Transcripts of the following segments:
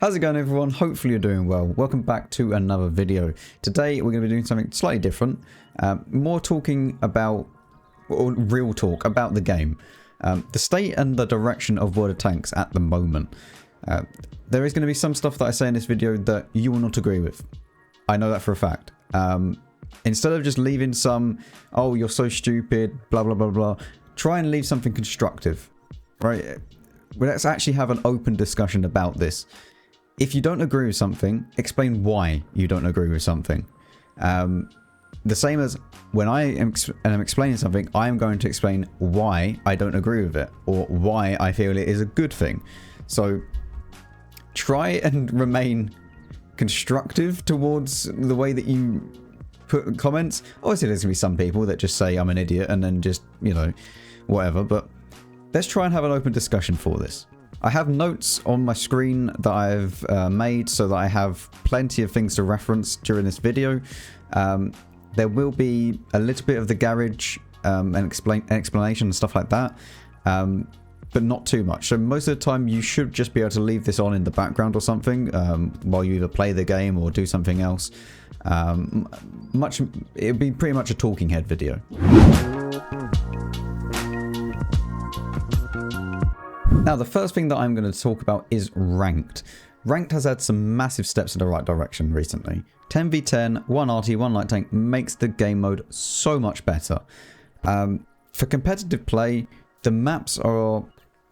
How's it going, everyone? Hopefully you're doing well. Welcome back to another video. Today we're going to be doing something slightly different, more talking about, or real talk about the game, the state and the direction of World of Tanks at the moment. There is going to be some stuff that I say in this video that you will not agree with. I know that for a fact. Instead of just leaving some, oh, you're so stupid, blah, blah, blah, blah, try and leave something constructive, right? Well, let's actually have an open discussion about this. If you don't agree with something, explain why you don't agree with something. The same as when I am explaining something, I am going to explain why I don't agree with it, or why I feel it is a good thing. So try and remain constructive towards the way that you put comments. Obviously there's going to be some people that just say I'm an idiot and then just, you know, whatever, but let's try and have an open discussion for this. I have notes on my screen that I've made so that I have plenty of things to reference during this video. There will be a little bit of the garage and explanation and stuff like that, but not too much. So most of the time you should just be able to leave this on in the background or something while you either play the game or do something else. It'll be pretty much a talking head video. Now, the first thing that I'm going to talk about is Ranked. Ranked has had some massive steps in the right direction recently. 10v10, 1 Arty, 1 light tank makes the game mode so much better. For competitive play, the maps are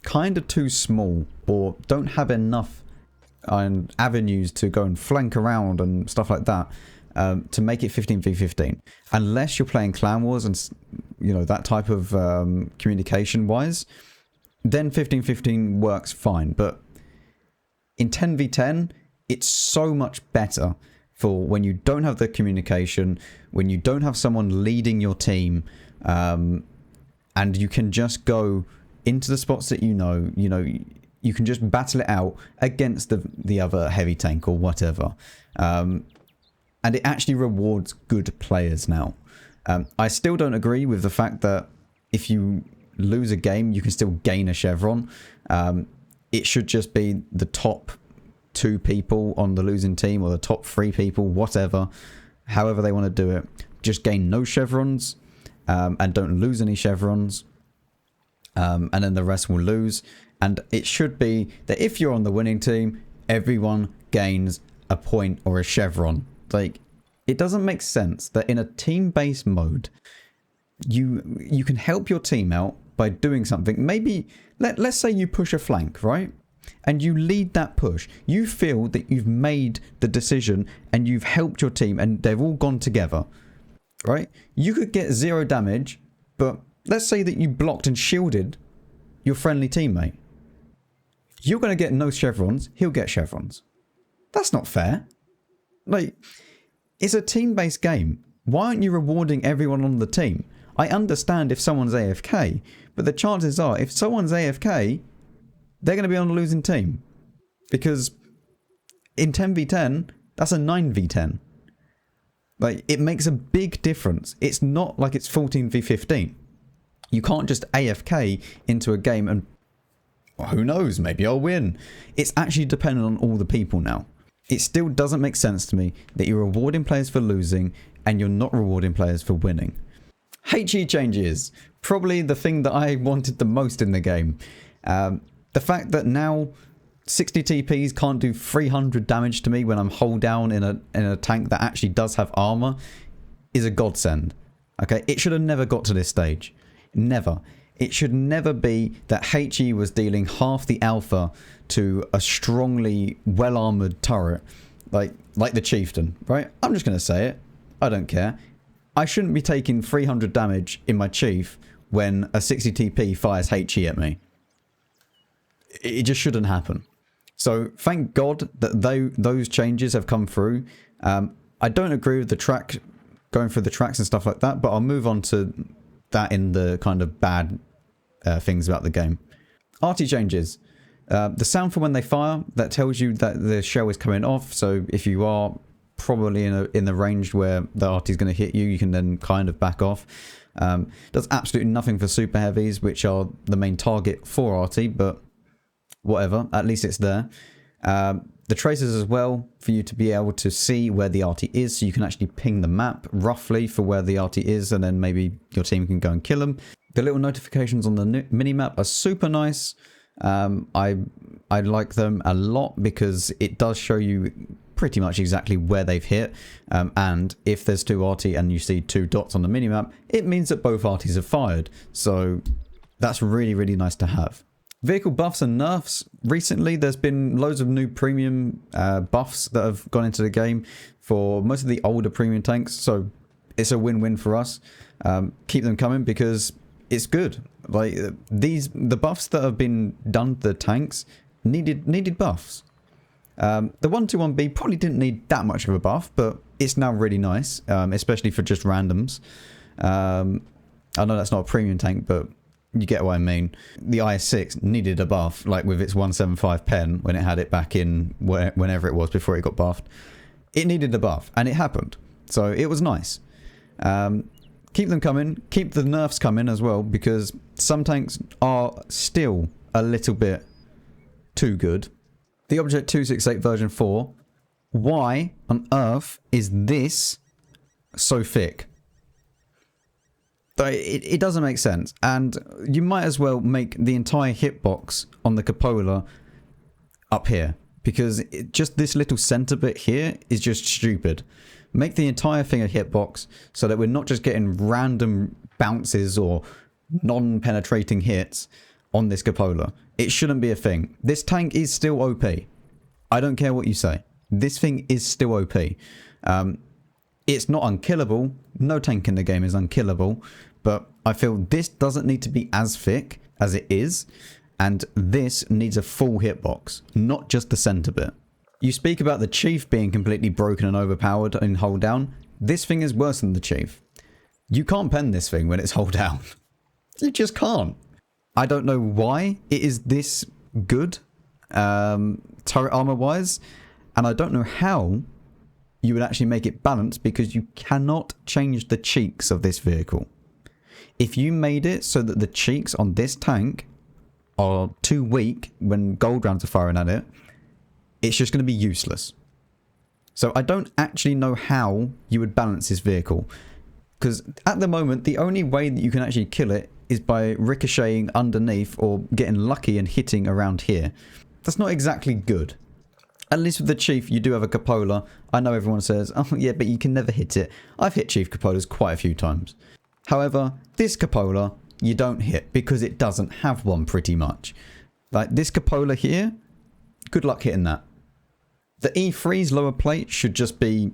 kind of too small or don't have enough avenues to go and flank around and stuff like that to make it 15v15. Unless you're playing Clan Wars and, you know, that type of communication wise, then 15-15 works fine, but in 10v10, it's so much better for when you don't have the communication, when you don't have someone leading your team, and you can just go into the spots that you know, you can just battle it out against the other heavy tank or whatever. And it actually rewards good players now. I still don't agree with the fact that if you lose a game, you can still gain a chevron. It should just be the top 2 people on the losing team or the top 3 people, whatever, however they want to do it. Just gain no chevrons and don't lose any chevrons, and then the rest will lose. And it should be that if you're on the winning team, everyone gains a point or a chevron. Like, it doesn't make sense that in a team-based mode you can help your team out by doing something. Maybe let's say you push a flank, right? And you lead that push. You feel that you've made the decision and you've helped your team and they've all gone together, right? You could get 0 damage, but let's say that you blocked and shielded your friendly teammate. You're going to get no chevrons, he'll get chevrons. That's not fair. Like, it's a team-based game. Why aren't you rewarding everyone on the team? I understand if someone's AFK, but the chances are if someone's AFK, they're going to be on the losing team. Because in 10v10, that's a 9v10. Like, it makes a big difference. It's not like it's 14v15. You can't just AFK into a game and, well, who knows, maybe I'll win. It's actually dependent on all the people now. It still doesn't make sense to me that you're rewarding players for losing and you're not rewarding players for winning. Arty Changes, probably the thing that I wanted the most in the game. The fact that now 60 TPs can't do 300 damage to me when I'm hull down in a tank that actually does have armor is a godsend. Okay, it should have never got to this stage. Never. It should never be that HE was dealing half the alpha to a strongly well-armored turret like the Chieftain, right? I'm just going to say it. I don't care. I shouldn't be taking 300 damage in my Chief when a 60 TP fires HE at me. It just shouldn't happen. So thank God that those changes have come through. I don't agree with the track, going through the tracks and stuff like that, but I'll move on to that in the kind of bad things about the game. Arty Changes. The sound for when they fire, that tells you that the shell is coming off. So if you are probably in the range where the Arty is going to hit you, you can then kind of back off. Does absolutely nothing for super heavies, which are the main target for Arty, but whatever, at least it's there. The tracers as well, for you to be able to see where the Arty is, so you can actually ping the map roughly for where the Arty is, and then maybe your team can go and kill them. The little notifications on the mini-map are super nice. I like them a lot because it does show you pretty much exactly where they've hit, and if there's 2 Arty and you see 2 dots on the minimap, it means that both Artys have fired, so that's really, really nice to have. Vehicle buffs and nerfs. Recently there's been loads of new premium buffs that have gone into the game for most of the older premium tanks, so it's a win-win for us. Keep them coming because it's good. Like the buffs that have been done to the tanks needed buffs. The 121B probably didn't need that much of a buff, but it's now really nice, especially for just randoms. I know that's not a premium tank, but you get what I mean. The IS-6 needed a buff, like with its 175 pen when it had it back in whenever it was before it got buffed. It needed a buff, and it happened. So it was nice. Keep them coming. Keep the nerfs coming as well, because some tanks are still a little bit too good. The Object 268 version 4. Why on earth is this so thick? It doesn't make sense. And you might as well make the entire hitbox on the cupola up here, because just this little center bit here is just stupid. Make the entire thing a hitbox so that we're not just getting random bounces or non-penetrating hits on this cupola. It shouldn't be a thing. This tank is still OP. I don't care what you say. This thing is still OP. It's not unkillable. No tank in the game is unkillable. But I feel this doesn't need to be as thick as it is. And this needs a full hitbox, not just the center bit. You speak about the Chief being completely broken and overpowered in hold down. This thing is worse than the Chief. You can't pen this thing when it's hold down. You just can't. I don't know why it is this good, turret armor wise. And I don't know how you would actually make it balanced, because you cannot change the cheeks of this vehicle. If you made it so that the cheeks on this tank are too weak when gold rounds are firing at it, it's just going to be useless. So I don't actually know how you would balance this vehicle, because at the moment the only way that you can actually kill it is by ricocheting underneath or getting lucky and hitting around here. That's not exactly good. At least with the Chief you do have a cupola. I know everyone says, oh yeah, but you can never hit it. I've hit Chief cupolas quite a few times. However, this cupola you don't hit because it doesn't have one pretty much. Like this cupola here, good luck hitting that. The E3's lower plate should just be...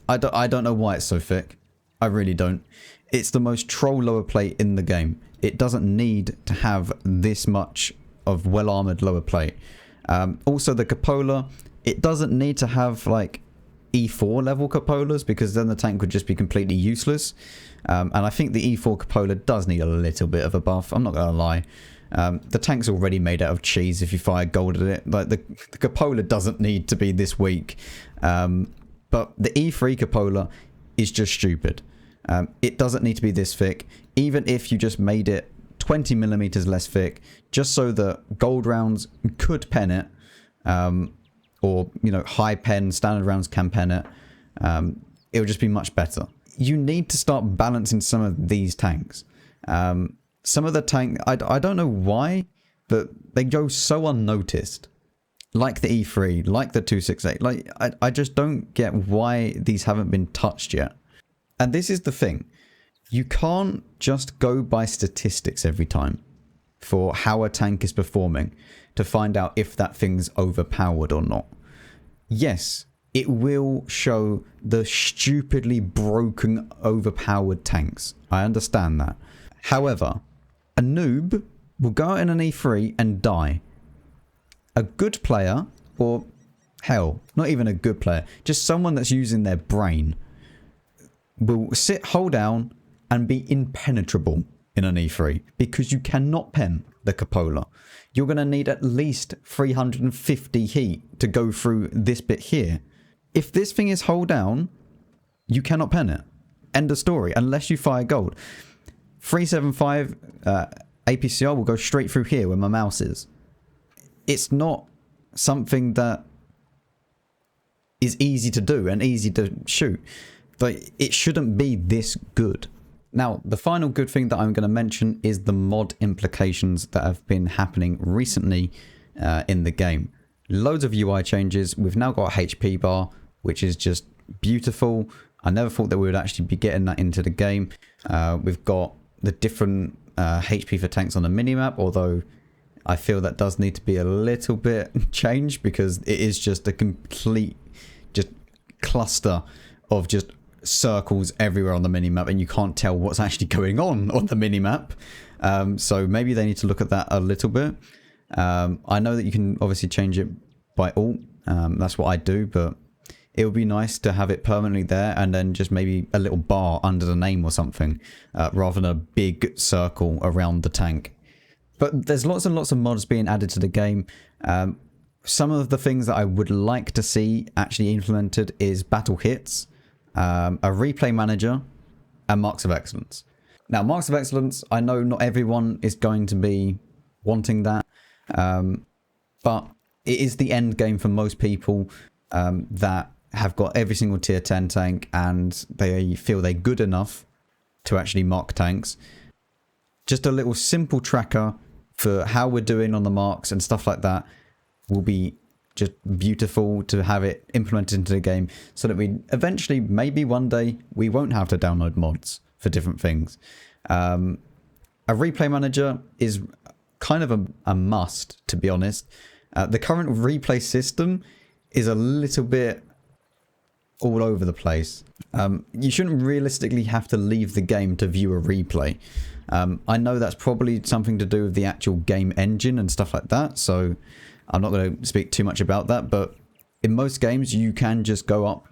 I don't know why it's so thick. I really don't. It's the most troll lower plate in the game. It doesn't need to have this much of well-armoured lower plate. Also the cupola, it doesn't need to have like E4 level cupolas, because then the tank would just be completely useless. And I think the E4 cupola does need a little bit of a buff, I'm not going to lie. The tank's already made out of cheese if you fire gold at it. Like the cupola doesn't need to be this weak. But the E3 cupola is just stupid. It doesn't need to be this thick. Even if you just made it 20 millimeters less thick, just so that gold rounds could pen it, or you know, high pen standard rounds can pen it, it would just be much better. You need to start balancing some of these tanks. Some of the tank, I don't know why, but they go so unnoticed. Like the E3, like the 268. Like, I just don't get why these haven't been touched yet. And this is the thing. You can't just go by statistics every time for how a tank is performing to find out if that thing's overpowered or not. Yes, it will show the stupidly broken, overpowered tanks. I understand that. However, a noob will go out in an E3 and die. A good player, or hell, not even a good player, just someone that's using their brain, will sit, hold down, and be impenetrable in an E3, because you cannot pen the cupola. You're going to need at least 350 heat to go through this bit here. If this thing is hold down, you cannot pen it. End of story, unless you fire gold. 375 APCR will go straight through here where my mouse is. It's not something that is easy to do and easy to shoot. But it shouldn't be this good. Now, the final good thing that I'm going to mention is the mod implications that have been happening recently in the game. Loads of UI changes. We've now got a HP bar, which is just beautiful. I never thought that we would actually be getting that into the game. We've got the different HP for tanks on the minimap, although I feel that does need to be a little bit changed because it is just a complete just cluster of just circles everywhere on the minimap and you can't tell what's actually going on the minimap. So maybe they need to look at that a little bit. I know that you can obviously change it by alt. That's what I do, but it would be nice to have it permanently there and then just maybe a little bar under the name or something, rather than a big circle around the tank. But there's lots and lots of mods being added to the game. Some of the things that I would like to see actually implemented is battle hits, a replay manager, and marks of excellence. Now, marks of excellence, I know not everyone is going to be wanting that, but it is the end game for most people that have got every single tier 10 tank and they feel they're good enough to actually mark tanks. Just a little simple tracker for how we're doing on the marks and stuff like that will be just beautiful to have it implemented into the game so that we eventually, maybe one day, we won't have to download mods for different things. A replay manager is kind of a must, to be honest. The current replay system is a little bit all over the place. You shouldn't realistically have to leave the game to view a replay. I know that's probably something to do with the actual game engine and stuff like that, so I'm not going to speak too much about that, but in most games you can just go up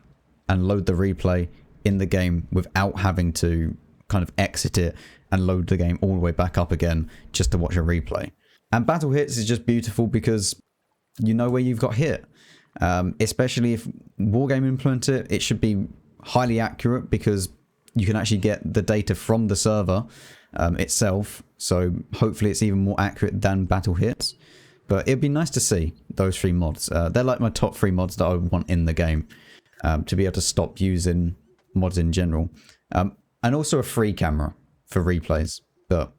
and load the replay in the game without having to kind of exit it and load the game all the way back up again just to watch a replay. And battle hits is just beautiful because you know where you've got hit. Especially if Wargame implement it, it should be highly accurate because you can actually get the data from the server itself. So hopefully it's even more accurate than battle hits. But it'd be nice to see those three mods. They're like my top 3 mods that I want in the game to be able to stop using mods in general. And also a free camera for replays. But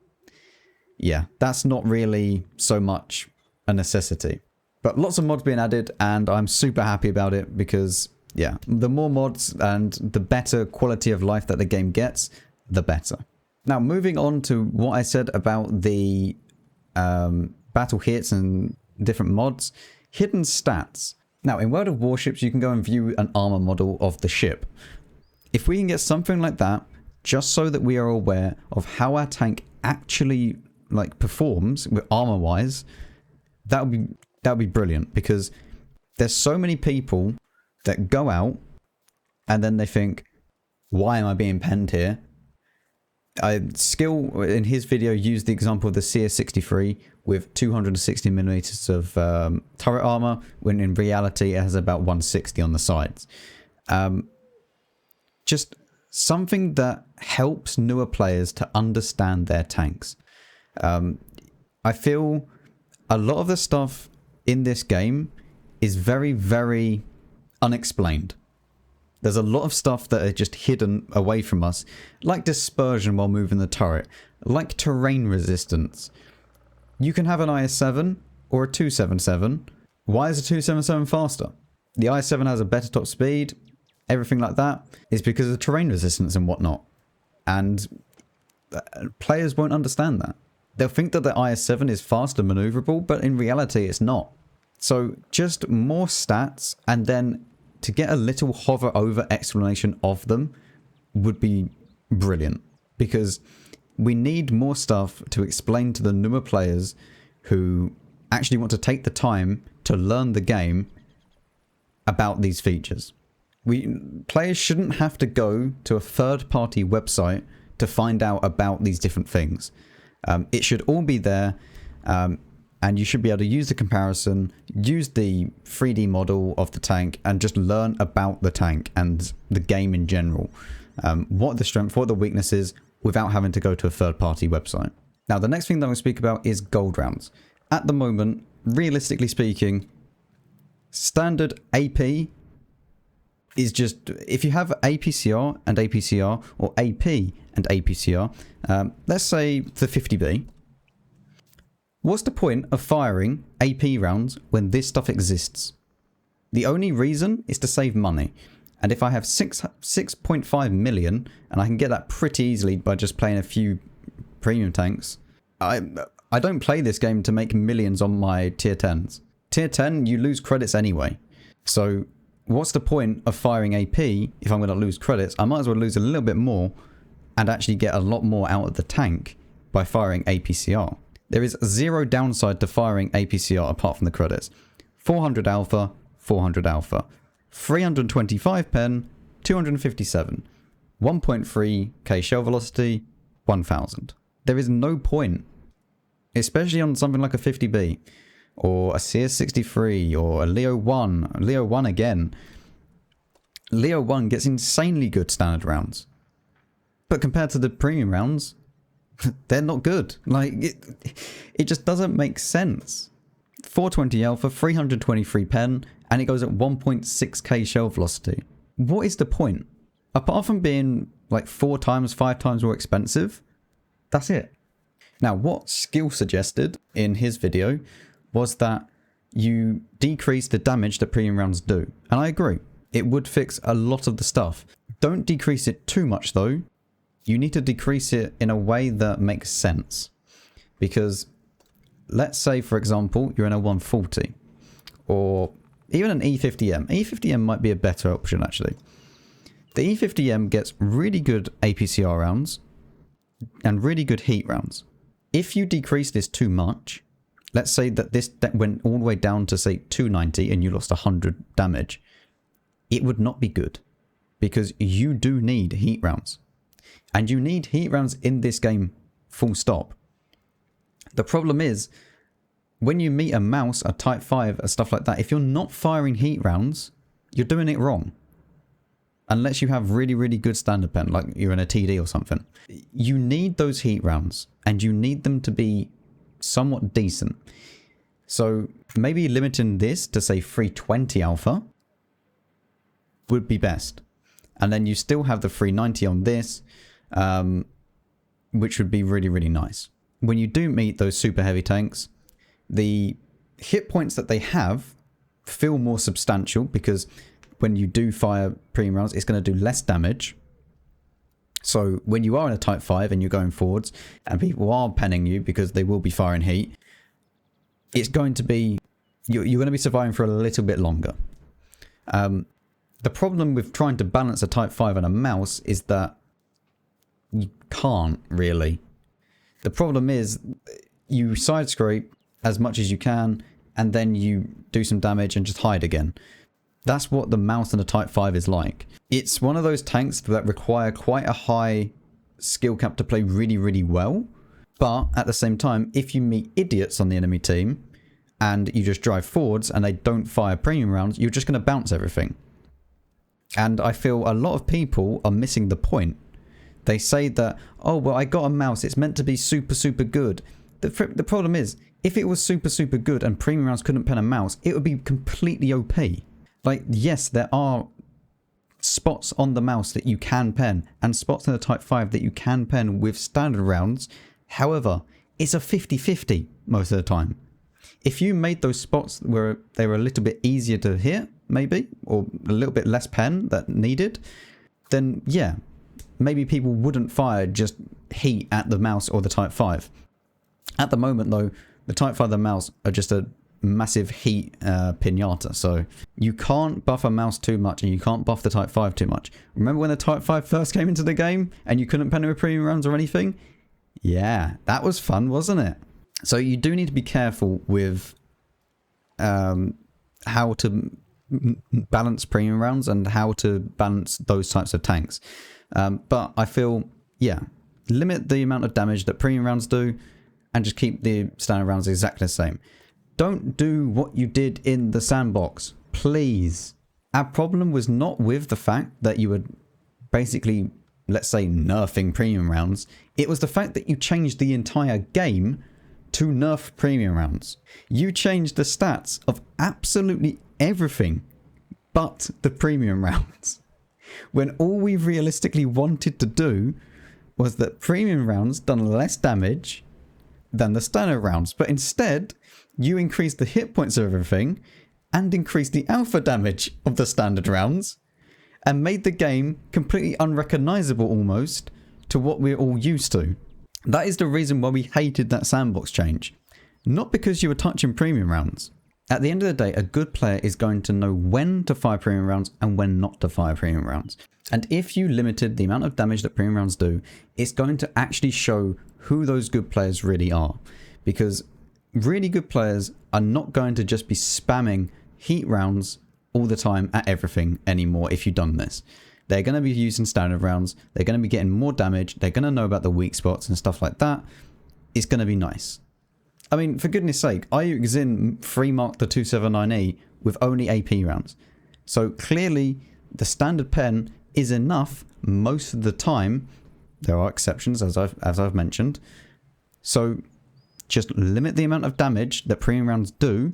yeah, that's not really so much a necessity. But lots of mods being added and I'm super happy about it because, yeah, the more mods and the better quality of life that the game gets, the better. Now, moving on to what I said about the battle hits and different mods, hidden stats. Now, in World of Warships, you can go and view an armor model of the ship. If we can get something like that, just so that we are aware of how our tank actually performs with armor-wise, that would be brilliant because there's so many people that go out and then they think, why am I being penned here? Skill in his video used the example of the CS63 with 260mm of turret armor, when in reality it has about 160 on the sides. Just something that helps newer players to understand their tanks. I feel a lot of the stuff in this game is very, very unexplained. There's a lot of stuff that are just hidden away from us, like dispersion while moving the turret, like terrain resistance. You can have an IS-7 or a 277. Why is a 277 faster? The IS-7 has a better top speed, everything like that is because of terrain resistance and whatnot. And players won't understand that. They'll think that the IS-7 is fast and maneuverable, but in reality it's not. So just more stats, and then to get a little hover over explanation of them would be brilliant. Because we need more stuff to explain to the newer players who actually want to take the time to learn the game about these features. Players shouldn't have to go to a third-party website to find out about these different things. It should all be there, and you should be able to use the comparison, use the 3D model of the tank, and just learn about the tank and the game in general. What are the strengths, what are the weaknesses, without having to go to a third-party website. Now, the next thing that I'm going to speak about is gold rounds. At the moment, realistically speaking, Standard AP is just, if you have APCR and APCR, or AP and APCR, let's say for 50B, what's the point of firing AP rounds when this stuff exists? The only reason is to save money. And if I have 6.5 million, and I can get that pretty easily by just playing a few premium tanks, I don't play this game to make millions on my tier 10s. Tier 10, you lose credits anyway. So what's the point of firing AP if I'm going to lose credits? I might as well lose a little bit more and actually get a lot more out of the tank by firing APCR. There is zero downside to firing APCR apart from the credits. 400 alpha, 400 alpha. 325 pen, 257. 1.3k shell velocity, 1000. There is no point, especially on something like a 50B, or a CS63, or a Leo 1. Leo 1 again. Leo 1 gets insanely good standard rounds. But compared to the premium rounds, they're not good. Like, it just doesn't make sense. 420 alpha, 323 pen, and it goes at 1.6k shell velocity. What is the point? Apart from being like 4 times, 5 times more expensive, that's it. Now, what Skill suggested in his video was that you decrease the damage that premium rounds do. And I agree. It would fix a lot of the stuff. Don't decrease it too much though. You need to decrease it in a way that makes sense. Because let's say, for example, you're in a 140 or even an E50M. E50M might be a better option actually. The E50M gets really good APCR rounds and really good heat rounds. If you decrease this too much, let's say that this went all the way down to say 290 and you lost 100 damage, it would not be good because you do need heat rounds. And you need heat rounds in this game, full stop. The problem is, when you meet a mouse, a Type 5, and stuff like that, if you're not firing heat rounds, you're doing it wrong. Unless you have really, really good standard pen, like you're in a TD or something. You need those heat rounds, and you need them to be somewhat decent. So maybe limiting this to say 320 alpha would be best. And then you still have the 390 on this, which would be really, really nice. When you do meet those super heavy tanks, the hit points that they have feel more substantial because when you do fire premium rounds, it's going to do less damage. So when you are in a Type 5 and you're going forwards and people are penning you because they will be firing heat, it's going to be, you're going to be surviving for a little bit longer. The problem with trying to balance a Type 5 and a mouse is that you can't really. The problem is you side scrape as much as you can and then you do some damage and just hide again. That's what the mouse and the Type 5 is like. It's one of those tanks that require quite a high skill cap to play really, really well. But at the same time, if you meet idiots on the enemy team and you just drive forwards and they don't fire premium rounds, you're just going to bounce everything. And I feel a lot of people are missing the point. They say that, oh, well, I got a mouse. It's meant to be super, super good. The problem is, if it was super, super good and premium rounds couldn't pen a mouse, it would be completely OP. Like, yes, there are spots on the mouse that you can pen and spots in the Type 5 that you can pen with standard rounds. However, it's a 50-50 most of the time. If you made those spots where they were a little bit easier to hit, maybe, or a little bit less pen that needed, then yeah, maybe people wouldn't fire just heat at the mouse or the Type 5. At the moment though, the Type 5 and the mouse are just a massive heat pinata, so you can't buff a mouse too much and you can't buff the Type 5 too much. Remember when the Type 5 first came into the game and you couldn't pen it with premium rounds or anything? Yeah, that was fun, wasn't it? So you do need to be careful with how to balance premium rounds and how to balance those types of tanks. But I feel, yeah, limit the amount of damage that premium rounds do and just keep the standard rounds exactly the same. Don't do what you did in the sandbox, please. Our problem was not with the fact that you were basically, let's say, nerfing premium rounds. It was the fact that you changed the entire game to nerf premium rounds. You changed the stats of absolutely everything but the premium rounds. When all we realistically wanted to do was that premium rounds done less damage than the standard rounds. But instead, you increased the hit points of everything and increased the alpha damage of the standard rounds and made the game completely unrecognizable almost to what we're all used to. That is the reason why we hated that sandbox change. Not because you were touching premium rounds. At the end of the day, a good player is going to know when to fire premium rounds and when not to fire premium rounds. And if you limited the amount of damage that premium rounds do, it's going to actually show who those good players really are. Because really good players are not going to just be spamming heat rounds all the time at everything anymore if you've done this. They're going to be using standard rounds. They're going to be getting more damage. They're going to know about the weak spots and stuff like that. It's going to be nice. I mean, for goodness sake, IU Xin free marked the 279E with only AP rounds. So clearly the standard pen is enough most of the time. There are exceptions, as I've mentioned. So just limit the amount of damage that premium rounds do,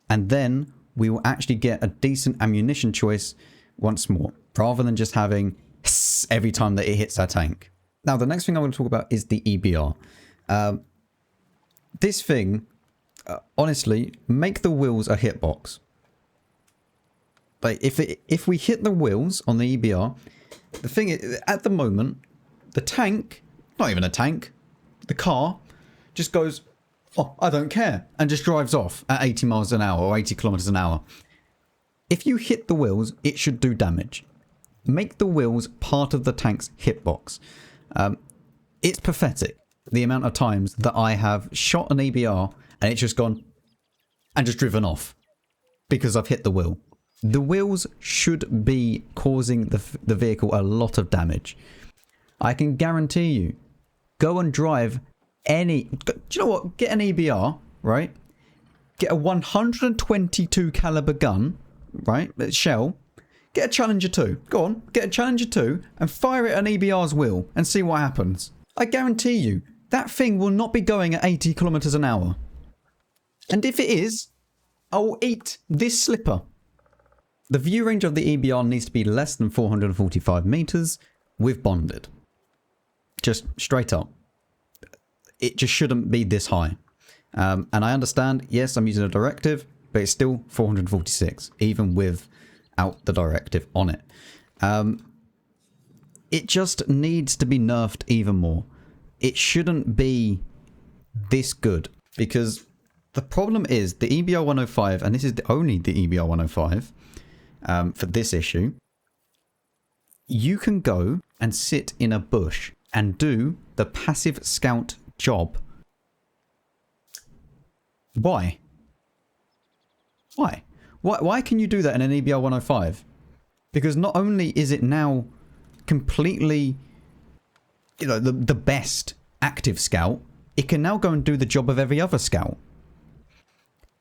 and then we will actually get a decent ammunition choice once more, rather than just having every time that it hits our tank. Now, the next thing I want to talk about is the EBR. This thing, honestly, make the wheels a hitbox. Like, if we hit the wheels on the EBR, the thing is, at the moment, the tank, not even a tank, the car, just goes, oh, I don't care, and just drives off at 80 miles an hour or 80 kilometers an hour. If you hit the wheels, it should do damage. Make the wheels part of the tank's hitbox. It's pathetic, the amount of times that I have shot an EBR and it's just gone and just driven off because I've hit the wheel. The wheels should be causing the vehicle a lot of damage. I can guarantee you, go and drive any... Do you know what? Get an EBR, right? Get a 122 caliber gun, right? Shell. Get a Challenger 2. Go on, get a Challenger 2 and fire it at an EBR's wheel and see what happens. I guarantee you, that thing will not be going at 80 kilometers an hour. And if it is, I will eat this slipper. The view range of the EBR needs to be less than 445 meters with bonded. Just straight up. It just shouldn't be this high. And I understand, yes, I'm using a directive, but it's still 446, even without the directive on it. It just needs to be nerfed even more. It shouldn't be this good, because the problem is the EBR 105, and this is only the EBR 105 for this issue, you can go and sit in a bush and do the passive scout job. Why? Why can you do that in an EBR 105? Because not only is it now completely, you know, the best active scout, it can now go and do the job of every other scout.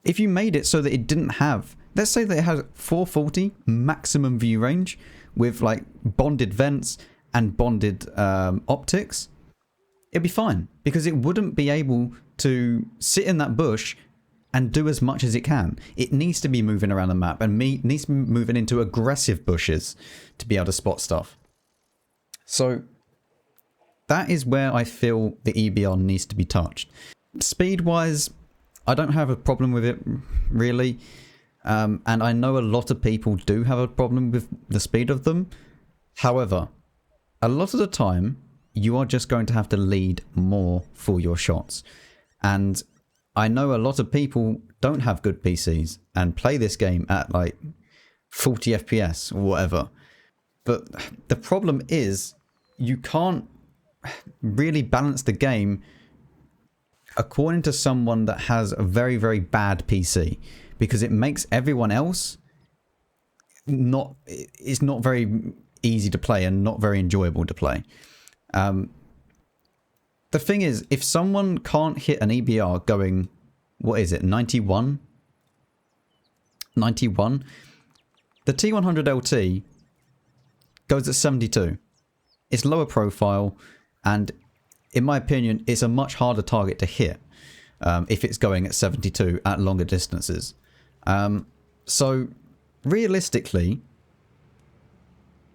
If you made it so that it didn't have, let's say that it has 440 maximum view range with like bonded vents and bonded optics, it'd be fine, because it wouldn't be able to sit in that bush and do as much as it can. It needs to be moving around the map and needs to be moving into aggressive bushes to be able to spot stuff. So that is where I feel the EBR needs to be touched. Speed wise, I don't have a problem with it really. And I know a lot of people do have a problem with the speed of them. However, a lot of the time, you are just going to have to lead more for your shots. And I know a lot of people don't have good PCs and play this game at like 40 FPS or whatever. But the problem is you can't really balance the game according to someone that has a very, very bad PC, because it makes everyone else it's not very easy to play and not very enjoyable to play. The thing is, if someone can't hit an EBR going, what is it, 91? 91? The T100 LT goes at 72. It's lower profile, and in my opinion, it's a much harder target to hit. if it's going at 72 at longer distances. So realistically,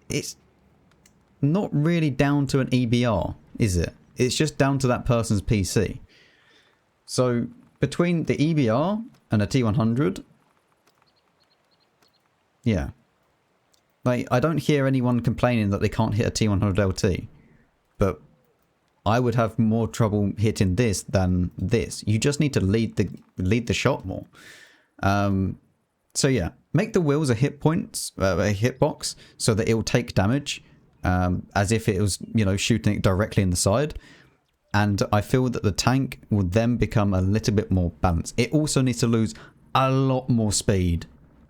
it's not really down to an EBR, is it? It's just down to that person's PC. So between the EBR and a T100, yeah. Like, I don't hear anyone complaining that they can't hit a T100 LT, but I would have more trouble hitting this than this. You just need to lead the shot more. So yeah, make the wheels a hit points, a hitbox, so that it will take damage, as if it was, you know, shooting it directly in the side. And I feel that the tank will then become a little bit more balanced. It also needs to lose a lot more speed,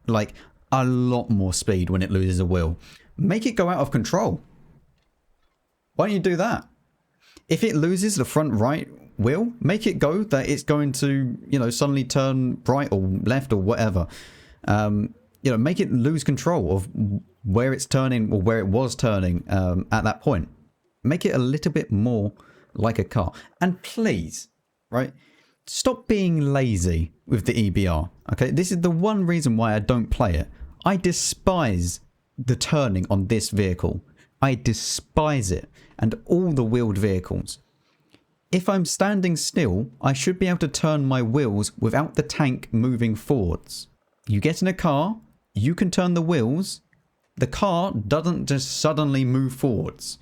like a lot more speed when it loses a wheel. Make it go out of control. Why don't you do that? If it loses the front right wheel, make it go that it's going to, you know, suddenly turn right or left or whatever. You know, make it lose control of where it's turning or where it was turning at that point. Make it a little bit more like a car. And please, right, stop being lazy with the EBR. Okay, this is the one reason why I don't play it. I despise the turning on this vehicle. I despise it and all the wheeled vehicles. If I'm standing still, I should be able to turn my wheels without the tank moving forwards. You get in a car, you can turn the wheels. The car doesn't just suddenly move forwards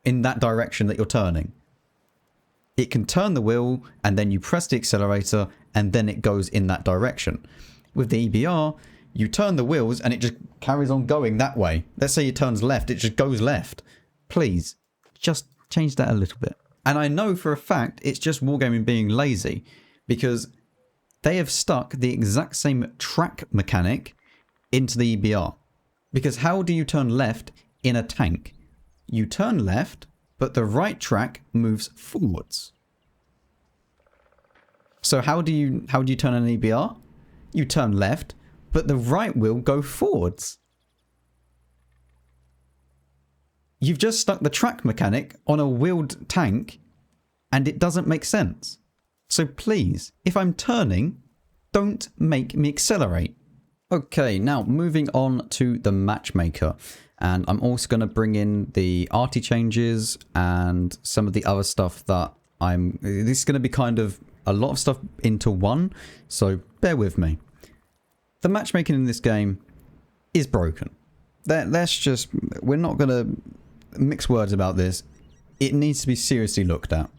in that direction that you're turning. It can turn the wheel and then you press the accelerator and then it goes in that direction. With the EBR, you turn the wheels and it just carries on going that way. Let's say it turns left, it just goes left. Please, just change that a little bit. And I know for a fact it's just Wargaming being lazy, because they have stuck the exact same track mechanic into the EBR. Because how do you turn left in a tank? You turn left, but the right track moves forwards. So how do you turn an EBR? You turn left, but the right wheel go forwards. You've just stuck the track mechanic on a wheeled tank and it doesn't make sense. So please, if I'm turning, don't make me accelerate. Okay, now moving on to the matchmaker. And I'm also going to bring in the Arty Changes and some of the other stuff that this is going to be kind of a lot of stuff into one. So bear with me. The matchmaking in this game is broken. We're not going to mix words about this. It needs to be seriously looked at.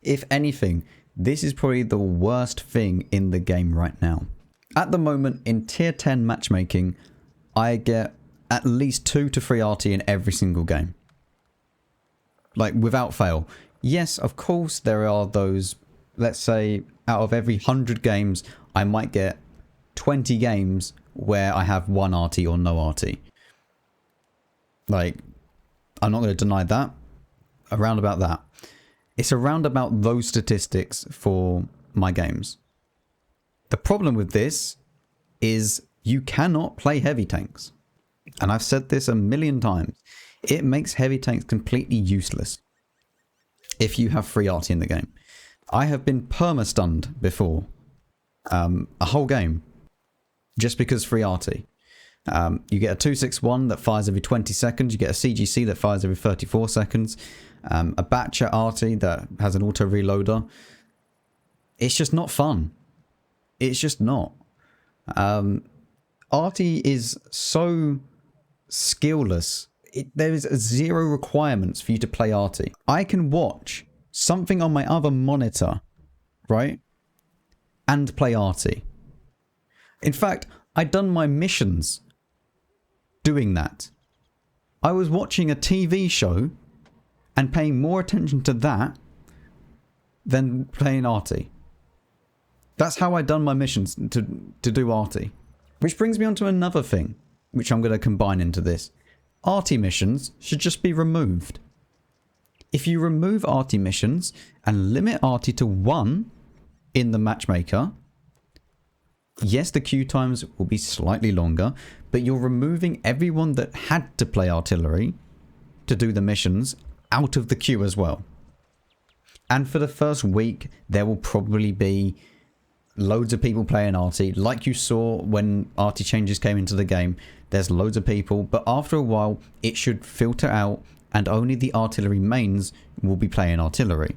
If anything, this is probably the worst thing in the game right now. At the moment, in tier 10 matchmaking, I get at least 2 to 3 RT in every single game. Like, without fail. Yes, of course, there are those, let's say, out of every 100 games, I might get 20 games where I have 1 RT or no RT. Like, I'm not going to deny that. Around about that. It's around about those statistics for my games. The problem with this is you cannot play heavy tanks. And I've said this a million times. It makes heavy tanks completely useless if you have free RT in the game. I have been perma-stunned before. A whole game. Just because free RT. You get a 261 that fires every 20 seconds. You get a CGC that fires every 34 seconds. A Batcher RT that has an auto reloader. It's just not fun. It's just not. RT is so skillless. There is 0 requirements for you to play RT. I can watch something on my other monitor, right? And play RT. In fact, I'd done my missions doing that. I was watching a TV show and paying more attention to that than playing RT. That's how I'd done my missions to do RT. Which brings me on to another thing, which I'm going to combine into this. RT missions should just be removed. If you remove RT missions and limit RT to 1 in the matchmaker, yes, the queue times will be slightly longer, but you're removing everyone that had to play artillery to do the missions out of the queue as well. And for the first week, there will probably be loads of people playing Arty. Like you saw when Arty Changes came into the game, there's loads of people. But after a while, it should filter out and only the artillery mains will be playing artillery.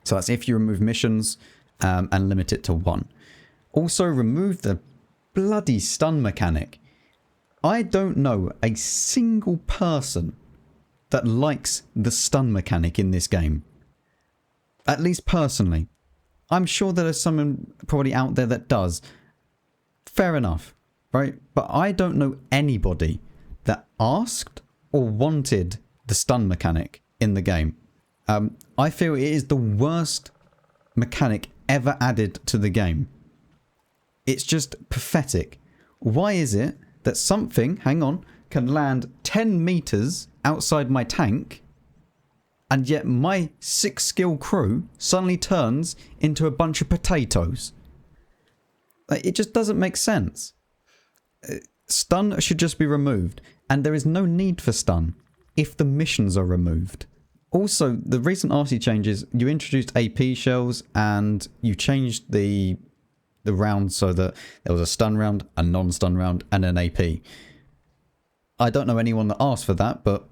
So that's if you remove missions and limit it to 1. Also, remove the bloody stun mechanic. I don't know a single person that likes the stun mechanic in this game. At least personally. I'm sure there's someone probably out there that does. Fair enough, right? But I don't know anybody that asked or wanted the stun mechanic in the game. I feel it is the worst mechanic ever added to the game. It's just pathetic. Why is it that something, hang on, can land 10 meters outside my tank, and yet my 6 skill crew suddenly turns into a bunch of potatoes? Like, it just doesn't make sense. Stun should just be removed, and there is no need for stun if the missions are removed. Also, the recent Arty changes, you introduced AP shells and you changed the round so that there was a stun round, a non-stun round, and an AP. I don't know anyone that asked for that, but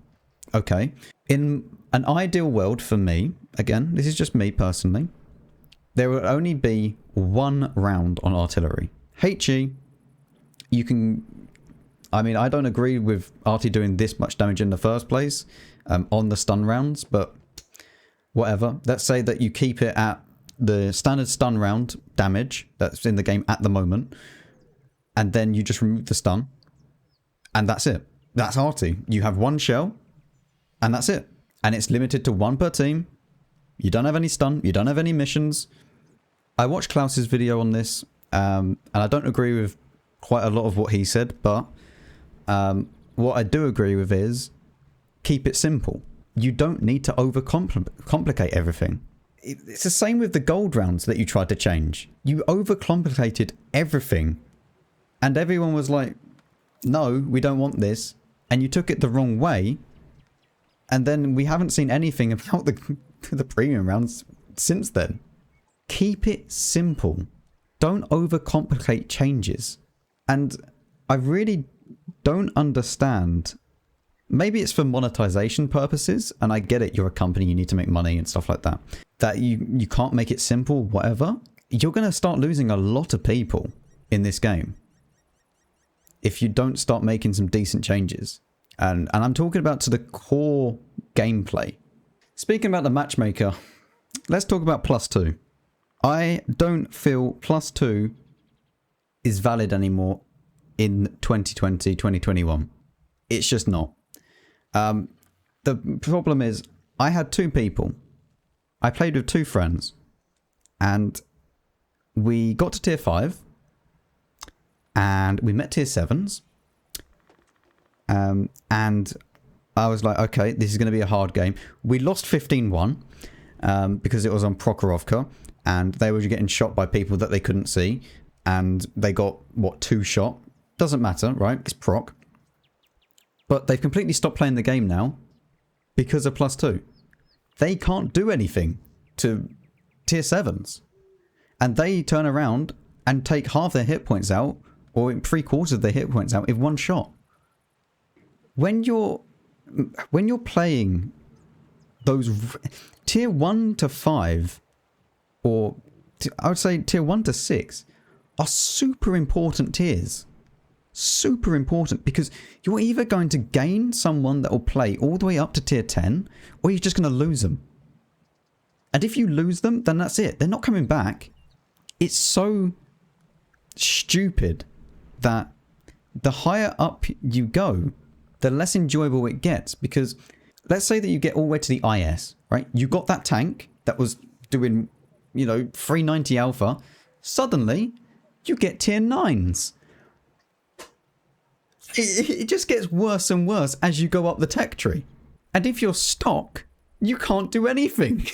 okay. In an ideal world for me, again, this is just me personally, there would only be 1 round on artillery. HE, you can... I mean, I don't agree with Arty doing this much damage in the first place on the stun rounds, but whatever. Let's say that you keep it at the standard stun round damage that's in the game at the moment, and then you just remove the stun, and that's it. That's Arty. You have 1 shell, and that's it. And it's limited to 1 per team. You don't have any stun. You don't have any missions. I watched Klaus's video on this, and I don't agree with quite a lot of what he said, but what I do agree with is keep it simple. You don't need to overcomplicate everything. It's the same with the gold rounds that you tried to change. You overcomplicated everything, and everyone was like, no, we don't want this, and you took it the wrong way, and then we haven't seen anything about the premium rounds since then. Keep it simple. Don't overcomplicate changes. And I really don't understand. Maybe it's for monetization purposes, and I get it, you're a company, you need to make money and stuff like that. That you can't make it simple, whatever. You're going to start losing a lot of people in this game if you don't start making some decent changes. And I'm talking about to the core gameplay. Speaking about the matchmaker, let's talk about +2. I don't feel +2 is valid anymore in 2020, 2021. It's just not. The problem is, I had 2 people. I played with 2 friends. And we got to tier 5. And we met tier 7s. And I was like, okay, this is going to be a hard game. We lost 15-1 because it was on Prokhorovka. And they were getting shot by people that they couldn't see. And they got, 2 shot? Doesn't matter, right? It's proc. But they've completely stopped playing the game now because of +2. They can't do anything to tier 7s. And they turn around and take half their hit points out, or 3/4 of their hit points out in 1 shot. When you're playing those tier 1 to 5, or I would say tier 1 to 6, are super important tiers. Super important, because you're either going to gain someone that will play all the way up to tier 10, or you're just going to lose them. And if you lose them, then that's it. They're not coming back. It's so stupid that the higher up you go, the less enjoyable it gets. Because let's say that you get all the way to the IS, right? You got that tank that was doing, 390 alpha. Suddenly, you get tier 9s. It just gets worse and worse as you go up the tech tree. And if you're stock, you can't do anything.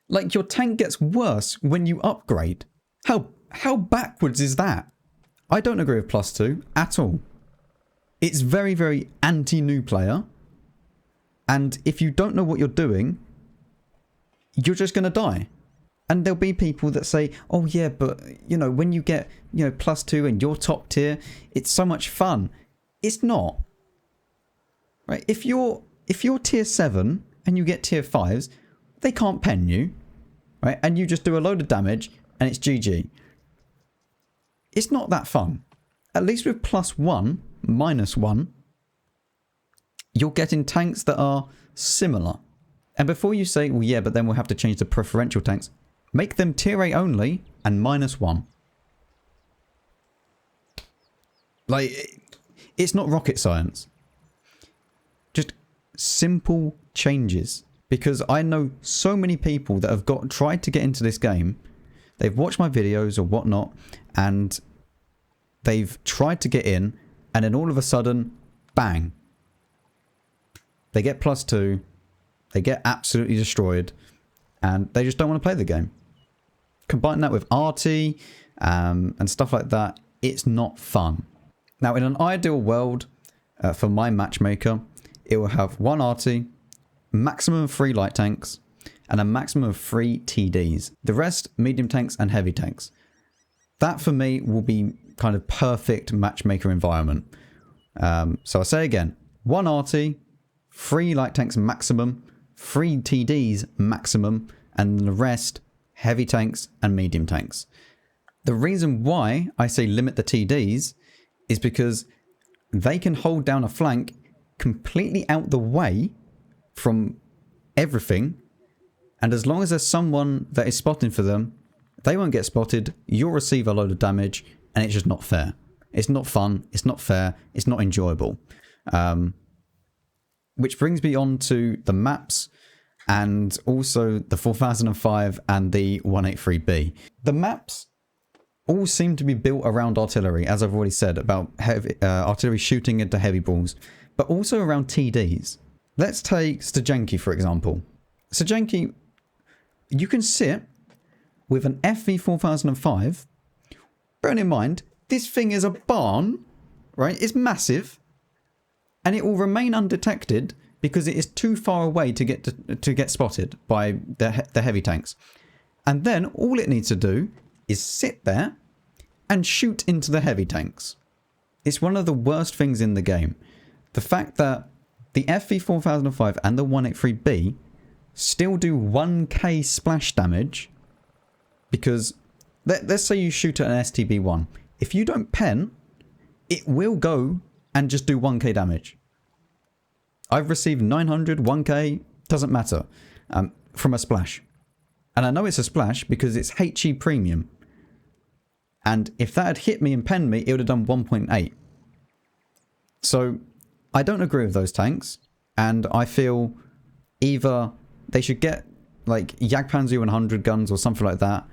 Like, your tank gets worse when you upgrade. How backwards is that? I don't agree with +2 at all. It's very, very anti-new player. And if you don't know what you're doing, you're just going to die. And there'll be people that say, oh yeah, but you know, when you get, you know, +2 and you're top tier, it's so much fun. It's not. Right? If you're tier 7 and you get tier 5s, they can't pen you. Right? And you just do a load of damage and it's GG. It's not that fun. At least with +1, -1, you're getting tanks that are similar. And before you say, well, yeah, but then we'll have to change the preferential tanks, make them tier 8 only and -1. Like, it's not rocket science. Just simple changes. Because I know so many people that have tried to get into this game. They've watched my videos or whatnot, and they've tried to get in, and then all of a sudden, bang. They get +2, they get absolutely destroyed, and they just don't want to play the game. Combine that with Arty and stuff like that, it's not fun. Now, in an ideal world, for my matchmaker, it will have 1 Arty, maximum of 3 light tanks, and a maximum of 3 TDs. The rest, medium tanks and heavy tanks. That, for me, will be kind of perfect matchmaker environment. So I say again, 1 Arty, 3 light tanks maximum, 3 TDs maximum, and the rest, heavy tanks and medium tanks. The reason why I say limit the TDs is because they can hold down a flank completely out the way from everything, and as long as there's someone that is spotting for them, they won't get spotted, you'll receive a load of damage, and it's just not fair. It's not fun, it's not fair, it's not enjoyable. Which brings me on to the maps, and also the 4005 and the 183B. The maps all seem to be built around artillery, as I've already said, about heavy, artillery shooting into heavy balls, but also around TDs. Let's take Stajanki, for example. Stajanki, you can sit with an FV4005. Bearing in mind, this thing is a barn, right? It's massive, and it will remain undetected because it is too far away to get spotted by the heavy tanks. And then all it needs to do is sit there and shoot into the heavy tanks. It's one of the worst things in the game. The fact that the FV4005 and the 183B still do 1k splash damage, because let's say you shoot at an STB1. If you don't pen, it will go and just do 1k damage. I've received 900, 1k, doesn't matter, from a splash. And I know it's a splash because it's HE premium. And if that had hit me and penned me, it would have done 1.8. So I don't agree with those tanks, and I feel either they should get like Jagdpanzer 100 guns or something like that,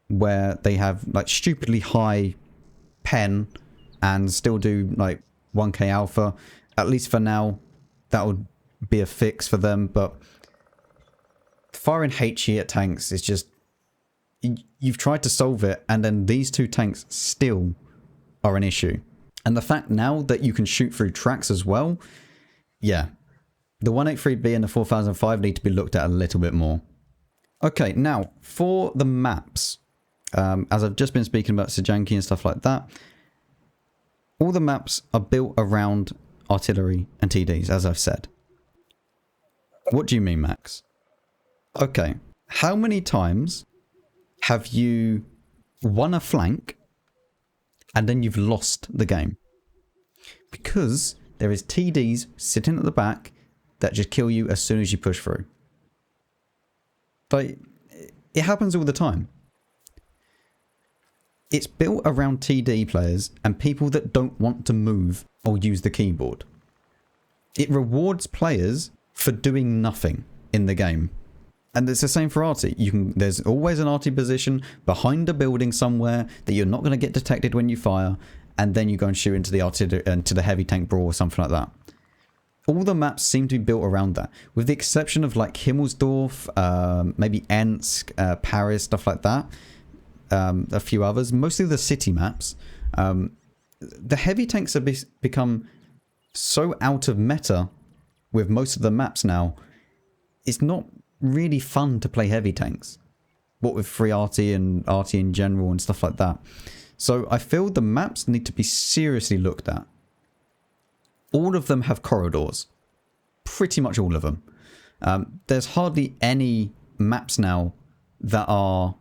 where they have like stupidly high pen and still do like 1k alpha. At least for now, that would be a fix for them. But firing HE at tanks is just, you've tried to solve it, and then these two tanks still are an issue. And the fact now that you can shoot through tracks as well, yeah, the 183B and the 4005 need to be looked at a little bit more. Okay, now for the maps, as I've just been speaking about Stajanki and stuff like that, all the maps are built around artillery and TDs, as I've said. What do you mean, Max? Okay, how many times have you won a flank and then you've lost the game? Because there is TDs sitting at the back that just kill you as soon as you push through. But it happens all the time. It's built around TD players and people that don't want to move or use the keyboard. It rewards players for doing nothing in the game. And it's the same for Arty. There's always an Arty position behind a building somewhere that you're not going to get detected when you fire, and then you go and shoot into the artillery, into the heavy tank brawl or something like that. All the maps seem to be built around that, with the exception of like Himmelsdorf, maybe Ensk, Paris, stuff like that. A few others, mostly the city maps. The heavy tanks have become so out of meta with most of the maps now. It's not really fun to play heavy tanks. What with free Arty and Arty in general and stuff like that. So I feel the maps need to be seriously looked at. All of them have corridors. Pretty much all of them. There's hardly any maps now that are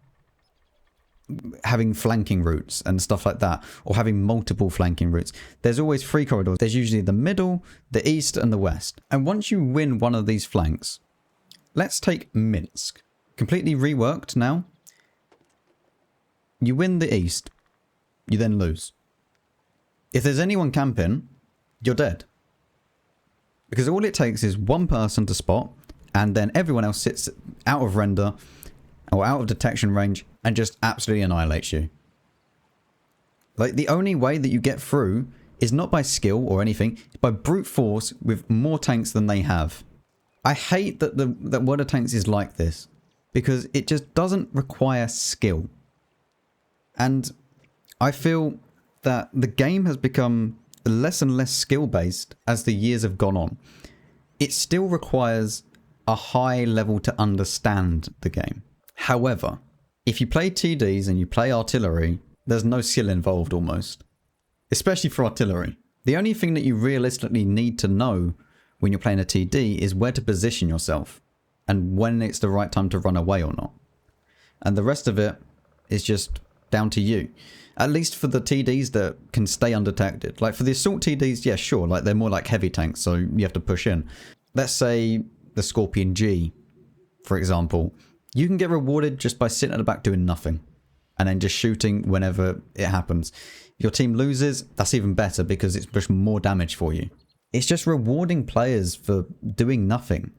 having flanking routes and stuff like that, or having multiple flanking routes. There's always 3 corridors. There's usually the middle, the east, and the west. And once you win one of these flanks, let's take Minsk. Completely reworked now. You win the east, you then lose. If there's anyone camping, you're dead. Because all it takes is one person to spot, and then everyone else sits out of render or out of detection range and just absolutely annihilates you. Like, the only way that you get through is not by skill or anything, it's by brute force with more tanks than they have. I hate that that World of Tanks is like this, because it just doesn't require skill. And I feel that the game has become less and less skill based as the years have gone on. It still requires a high level to understand the game. However, if you play TDs and you play artillery, there's no skill involved almost. Especially for artillery. The only thing that you realistically need to know when you're playing a TD is where to position yourself and when it's the right time to run away or not. And the rest of it is just down to you. At least for the TDs that can stay undetected. Like for the assault TDs, yeah, sure, like they're more like heavy tanks, so you have to push in. Let's say the Scorpion G, for example. You can get rewarded just by sitting at the back doing nothing. And then just shooting whenever it happens. If your team loses, that's even better because it's just more damage for you. It's just rewarding players for doing nothing.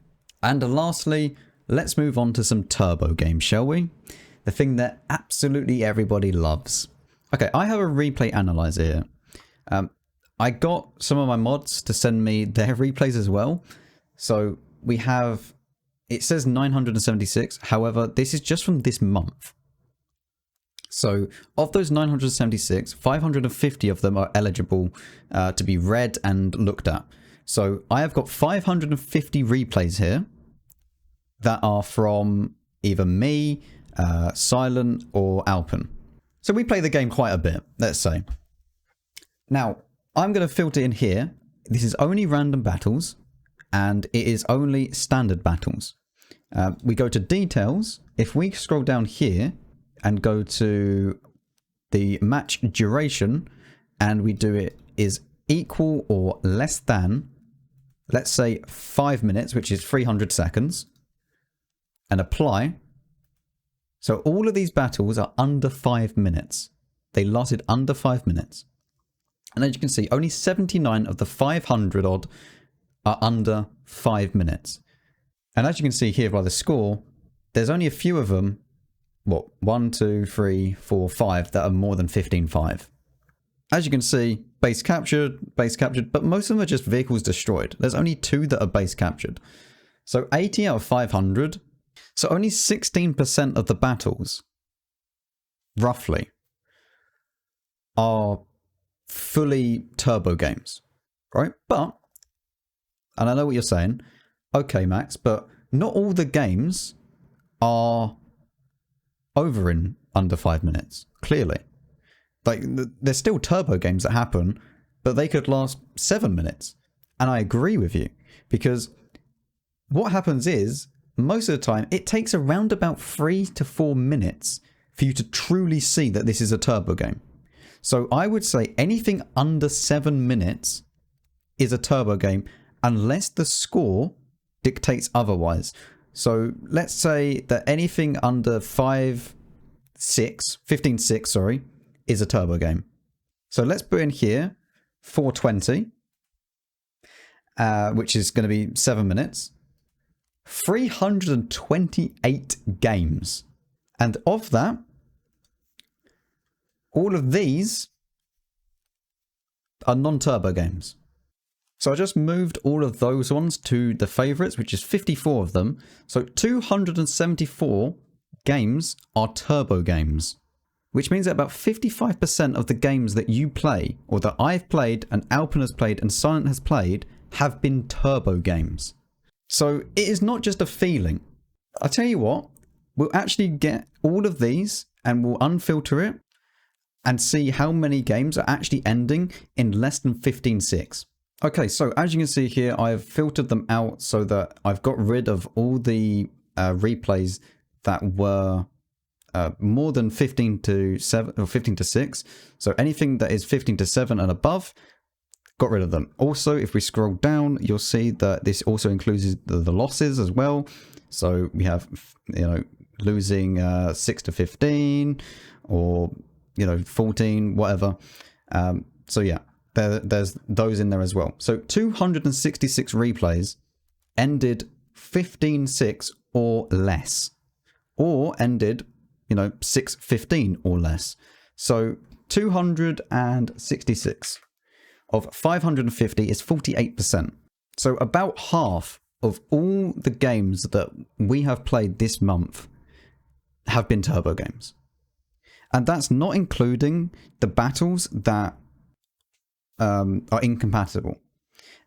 And lastly, let's move on to some turbo games, shall we? The thing that absolutely everybody loves. Okay, I have a replay analyzer here. I got some of my mods to send me their replays as well. So we have, it says 976. However, this is just from this month. So of those 976, 550 of them are eligible to be read and looked at. So I have got 550 replays here that are from either me, Silent, or Alpen. So we play the game quite a bit, let's say. Now, I'm going to filter in here. This is only random battles, and it is only standard battles. We go to details. If we scroll down here and go to the match duration, and we do it is equal or less than, let's say 5 minutes, which is 300 seconds, and apply. So all of these battles are under 5 minutes. They lasted under 5 minutes. And as you can see, only 79 of the 500 odd are under 5 minutes. And as you can see here by the score, there's only a few of them, what, 1, 2, 3, 4, 5, that are more than 15.5. As you can see, base captured, but most of them are just vehicles destroyed. There's only 2 that are base captured. So 80 out of 500. So only 16% of the battles, roughly, are fully turbo games, right? But, and I know what you're saying, okay, Max, but not all the games are over in under 5 minutes, clearly. Like, there's still turbo games that happen, but they could last 7 minutes. And I agree with you, because what happens is, most of the time, it takes around about 3 to 4 minutes for you to truly see that this is a turbo game. So I would say anything under 7 minutes is a turbo game, unless the score dictates otherwise. So let's say that anything under 15.6, sorry, is a turbo game. So let's put in here 420, which is going to be 7 minutes. 328 games. And of that, all of these are non-turbo games. So I just moved all of those ones to the favorites, which is 54 of them. So 274 games are turbo games, which means that about 55% of the games that you play, or that I've played and Alpen has played and Silent has played, have been turbo games. So it is not just a feeling. I'll tell you what, we'll actually get all of these and we'll unfilter it and see how many games are actually ending in less than 15.6. Okay, so as you can see here, I've filtered them out so that I've got rid of all the replays that were more than 15 to 7 or 15 to 6. So anything that is 15 to 7 and above, got rid of them. Also, if we scroll down, you'll see that this also includes the losses as well. So we have, you know, losing 6 to 15 or, you know, 14, whatever. So yeah, there's those in there as well. So 266 replays ended 15.6 or less, or ended, you know, 6.15 or less. So 266 of 550 is 48%. So about half of all the games that we have played this month have been turbo games. And that's not including the battles that are incompatible.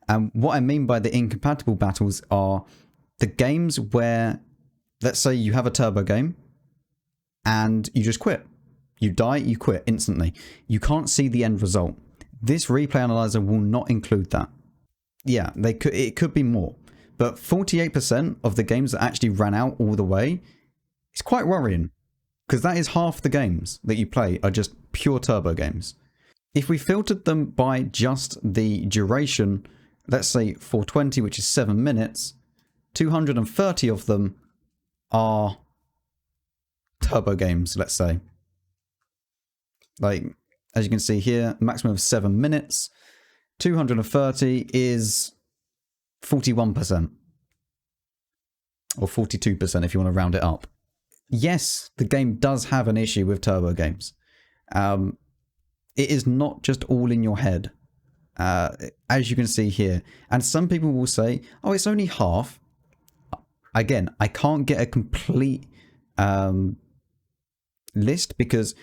And what I mean by the incompatible battles are the games where, let's say you have a turbo game and you just quit. You die, you quit instantly. You can't see the end result. This replay analyzer will not include that. Yeah, it could be more. But 48% of the games that actually ran out all the way is quite worrying. Because that is half the games that you play are just pure turbo games. If we filtered them by just the duration, let's say 420, which is 7 minutes, 230 of them are turbo games, let's say. Like, as you can see here, maximum of 7 minutes. 230 is 41%. Or 42% if you want to round it up. Yes, the game does have an issue with turbo games. It is not just all in your head, as you can see here. And some people will say, oh, it's only half. Again, I can't get a complete list because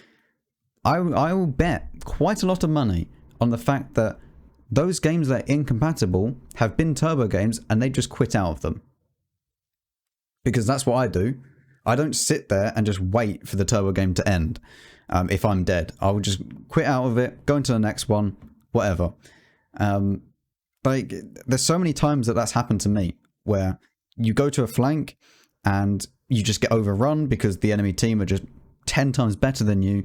I will bet quite a lot of money on the fact that those games that are incompatible have been turbo games and they just quit out of them. Because that's what I do. I don't sit there and just wait for the turbo game to end. If I'm dead, I will just quit out of it, go into the next one, whatever. Like, there's so many times that that's happened to me where you go to a flank and you just get overrun because the enemy team are just 10 times better than you,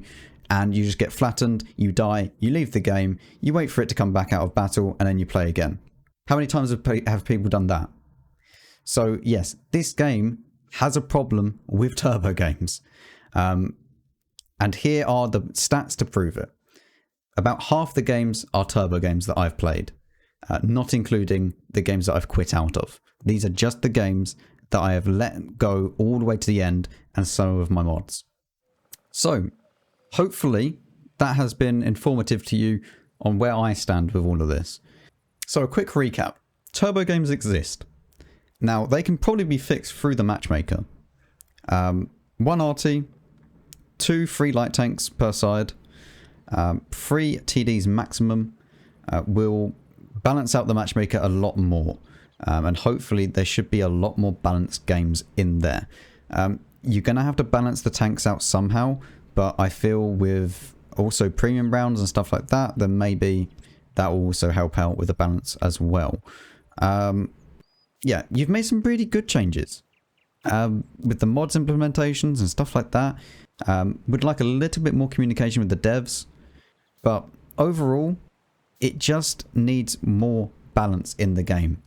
and you just get flattened, you die, you leave the game, you wait for it to come back out of battle, and then you play again. How many times have people done that? So yes, this game has a problem with turbo games. And here are the stats to prove it. About half the games are turbo games that I've played, not including the games that I've quit out of. These are just the games that I have let go all the way to the end and some of my mods. So, hopefully that has been informative to you on where I stand with all of this. So a quick recap. Turbo games exist. Now, they can probably be fixed through the matchmaker. 1 Arty, 2 free light tanks per side, 3 TDs maximum will balance out the matchmaker a lot more. And hopefully there should be a lot more balanced games in there. You're going to have to balance the tanks out somehow, but I feel with also premium rounds and stuff like that, then maybe that will also help out with the balance as well. Yeah, you've made some really good changes with the mods implementations and stuff like that. Would like a little bit more communication with the devs, but overall it just needs more balance in the game,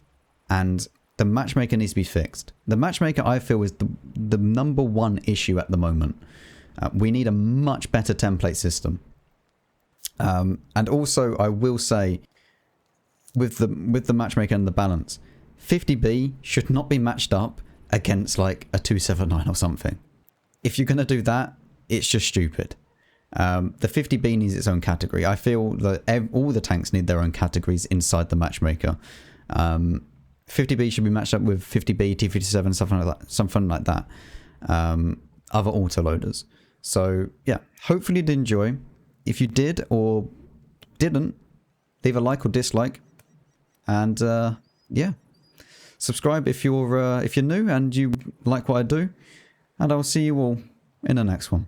and the matchmaker needs to be fixed. The matchmaker, I feel, is the number one issue at the moment. We need a much better template system, and also I will say with the matchmaker and the balance, 50B should not be matched up against like a 279 or something. If you're going to do that, it's just stupid. The 50B needs its own category. I feel that all the tanks need their own categories inside the matchmaker. 50B should be matched up with 50B, T57, something like that. Other autoloaders. So yeah, hopefully you did enjoy. If you did or didn't, leave a like or dislike. And yeah. Subscribe if you're new and you like what I do. And I'll see you all in the next one.